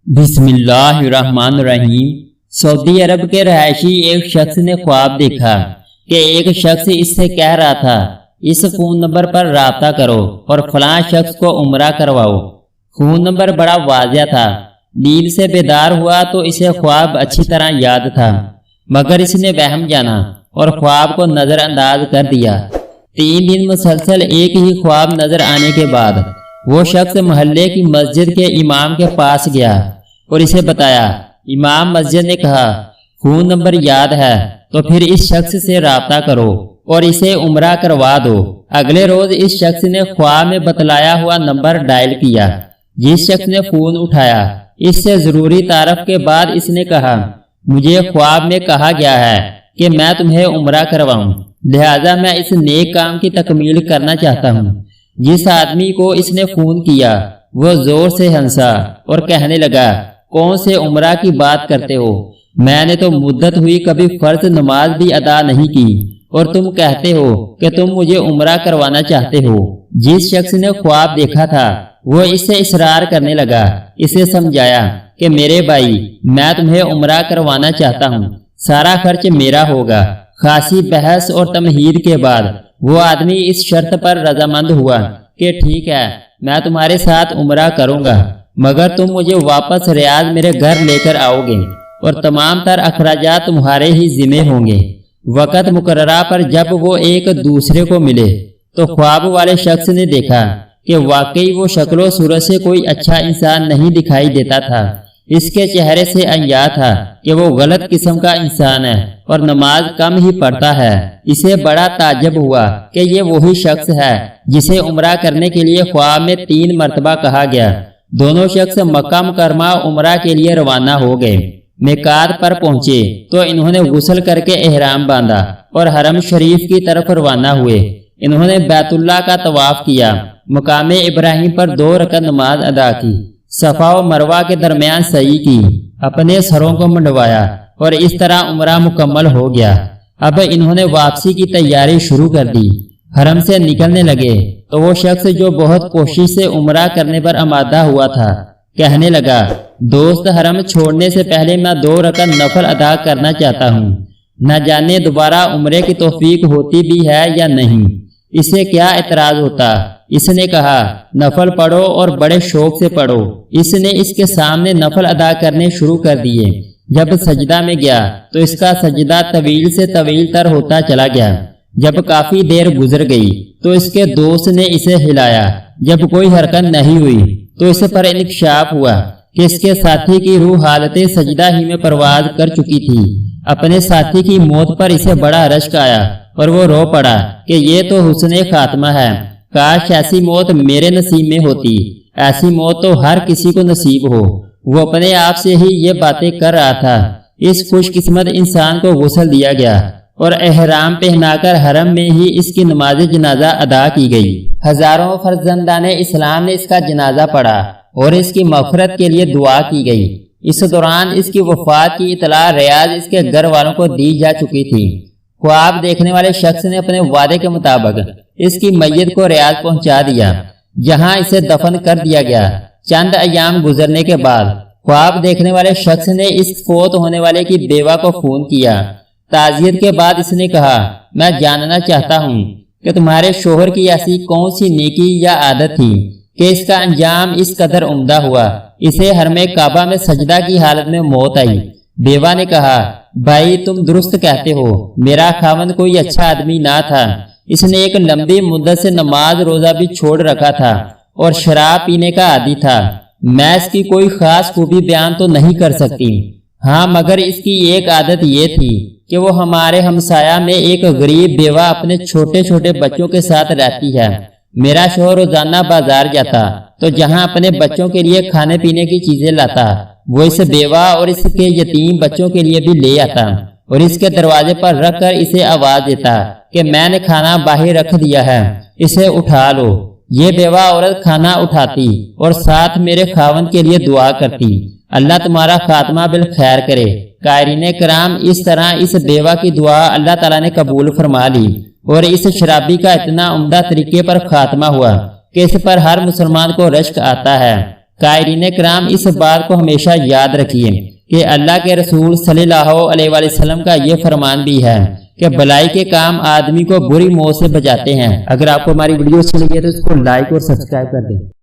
بسم اللہ الرحمن الرحیم۔ سعودی عرب کے رہائشی ایک شخص نے خواب دیکھا کہ ایک شخص اس سے کہہ رہا تھا اس فون نمبر پر رابطہ کرو اور فلاں شخص کو عمرہ کرواؤ۔ فون نمبر بڑا واضح تھا۔ نیند سے بیدار ہوا تو اسے خواب اچھی طرح یاد تھا، مگر اس نے وہم جانا اور خواب کو نظر انداز کر دیا۔ 3 دن مسلسل ایک ہی خواب نظر آنے کے بعد وہ شخص محلے کی مسجد کے امام کے پاس گیا اور اسے بتایا۔ امام مسجد نے کہا فون نمبر یاد ہے تو پھر اس شخص سے رابطہ کرو اور اسے عمرہ کروا دو۔ اگلے روز اس شخص نے خواب میں بتلایا ہوا نمبر ڈائل کیا۔ جس شخص نے فون اٹھایا اس سے ضروری تعارف کے بعد اس نے کہا مجھے خواب میں کہا گیا ہے کہ میں تمہیں عمرہ کرواؤں، لہذا میں اس نیک کام کی تکمیل کرنا چاہتا ہوں۔ جس آدمی کو اس نے فون کیا وہ زور سے ہنسا اور کہنے لگا کون سے عمرہ کی بات کرتے ہو؟ میں نے تو مدت ہوئی کبھی فرض نماز بھی ادا نہیں کی اور تم کہتے ہو کہ تم مجھے عمرہ کروانا چاہتے ہو۔ جس شخص نے خواب دیکھا تھا وہ اس سے اصرار کرنے لگا۔ اسے سمجھایا کہ میرے بھائی میں تمہیں عمرہ کروانا چاہتا ہوں، سارا خرچ میرا ہوگا۔ خاصی بحث اور تمہید کے بعد وہ آدمی اس شرط پر رضامند ہوا کہ ٹھیک ہے میں تمہارے ساتھ عمرہ کروں گا، مگر تم مجھے واپس ریاض میرے گھر لے کر آؤ گے اور تمام تر اخراجات تمہارے ہی ذمہ ہوں گے۔ وقت مقررہ پر جب وہ ایک دوسرے کو ملے تو خواب والے شخص نے دیکھا کہ واقعی وہ شکل و صورت سے کوئی اچھا انسان نہیں دکھائی دیتا تھا۔ اس کے چہرے سے عیاں تھا کہ وہ غلط قسم کا انسان ہے اور نماز کم ہی پڑھتا ہے۔ اسے بڑا تعجب ہوا کہ یہ وہی شخص ہے جسے عمرہ کرنے کے لیے خواب میں 3 مرتبہ کہا گیا۔ دونوں شخص مکہ مکرمہ عمرہ کے لیے روانہ ہو گئے۔ میقات پر پہنچے تو انہوں نے غسل کر کے احرام باندھا اور حرم شریف کی طرف روانہ ہوئے۔ انہوں نے بیت اللہ کا طواف کیا، مقام ابراہیم پر 2 رکعت نماز ادا کی، صفا و مروہ کے درمیان سعی کی، اپنے سروں کو منڈوایا اور اس طرح عمرہ مکمل ہو گیا۔ اب انہوں نے واپسی کی تیاری شروع کر دی۔ حرم سے نکلنے لگے تو وہ شخص جو بہت کوشش سے عمرہ کرنے پر آمادہ ہوا تھا کہنے لگا دوست حرم چھوڑنے سے پہلے میں 2 رکعت نفل ادا کرنا چاہتا ہوں، نہ جانے دوبارہ عمرے کی توفیق ہوتی بھی ہے یا نہیں۔ اسے کیا اعتراض ہوتا؟ اس نے کہا نفل پڑھو اور بڑے شوق سے پڑھو۔ اس نے اس کے سامنے نفل ادا کرنے شروع کر دیے۔ جب سجدہ میں گیا تو اس کا سجدہ طویل سے طویل تر ہوتا چلا گیا۔ جب کافی دیر گزر گئی تو اس کے دوست نے اسے ہلایا۔ جب کوئی حرکت نہیں ہوئی تو اس پر انکشاف ہوا کہ اس کے ساتھی کی روح حالت سجدہ ہی میں پرواز کر چکی تھی۔ اپنے ساتھی کی موت پر اسے بڑا رشک آیا اور وہ رو پڑا کہ یہ تو حسن خاتمہ ہے، کاش ایسی موت میرے نصیب میں ہوتی، ایسی موت تو ہر کسی کو نصیب ہو۔ وہ اپنے آپ سے ہی یہ باتیں کر رہا تھا۔ اس خوش قسمت انسان کو غسل دیا گیا اور احرام پہنا کر حرم میں ہی اس کی نماز جنازہ ادا کی گئی۔ ہزاروں فرزندان اسلام نے اس کا جنازہ پڑھا اور اس کی مغفرت کے لیے دعا کی گئی۔ اس دوران اس کی وفات کی اطلاع ریاض اس کے گھر والوں کو دی جا چکی تھی۔ خواب دیکھنے والے شخص نے اپنے وعدے کے مطابق اس کی میت کو ریاض پہنچا دیا، جہاں اسے دفن کر دیا گیا۔ چند ایام گزرنے کے بعد خواب دیکھنے والے شخص نے اس فوت ہونے والے کی بیوہ کو فون کیا۔ تعزیت کے بعد اس نے کہا میں جاننا چاہتا ہوں کہ تمہارے شوہر کی ایسی کون سی نیکی یا عادت تھی کہ اس کا انجام اس قدر عمدہ ہوا، اسے حرم کعبہ میں سجدہ کی حالت میں موت آئی۔ بیوہ نے کہا بھائی تم درست کہتے ہو، میرا خاوند کوئی اچھا آدمی نہ تھا، اس نے ایک لمبی مدت سے نماز روزہ بھی چھوڑ رکھا تھا اور شراب پینے کا عادی تھا۔ میں اس کی کوئی خاص خوبی بیان تو نہیں کر سکتی، ہاں مگر اس کی ایک عادت یہ تھی کہ وہ ہمارے ہمسایہ میں ایک غریب بیوہ اپنے چھوٹے چھوٹے بچوں کے ساتھ رہتی ہے۔ میرا شوہر روزانہ بازار جاتا تو جہاں اپنے بچوں کے لیے کھانے پینے کی چیزیں لاتا وہ اس بیوہ اور اس کے یتیم بچوں کے لیے بھی لے آتا اور اس کے دروازے پر رکھ کر اسے آواز دیتا کہ میں نے کھانا باہر رکھ دیا ہے، اسے اٹھا لو۔ یہ بیوہ عورت کھانا اٹھاتی اور ساتھ میرے خاوند کے لیے دعا کرتی، اللہ تمہارا خاتمہ بالخیر کرے۔ قائرین کرام اس طرح اس بیوہ کی دعا اللہ تعالیٰ نے قبول فرما لی اور اس شرابی کا اتنا عمدہ طریقے پر خاتمہ ہوا کہ اس پر ہر مسلمان کو رشک آتا ہے۔ قائرین کرام اس بات کو ہمیشہ یاد رکھیے کہ اللہ کے رسول صلی اللہ علیہ وآلہ وسلم کا یہ فرمان بھی ہے کہ بھلائی کے کام آدمی کو بری موت سے بچاتے ہیں۔ اگر آپ کو ہماری ویڈیو اچھی لگی ہے تو اس کو لائک اور سبسکرائب کر دیں۔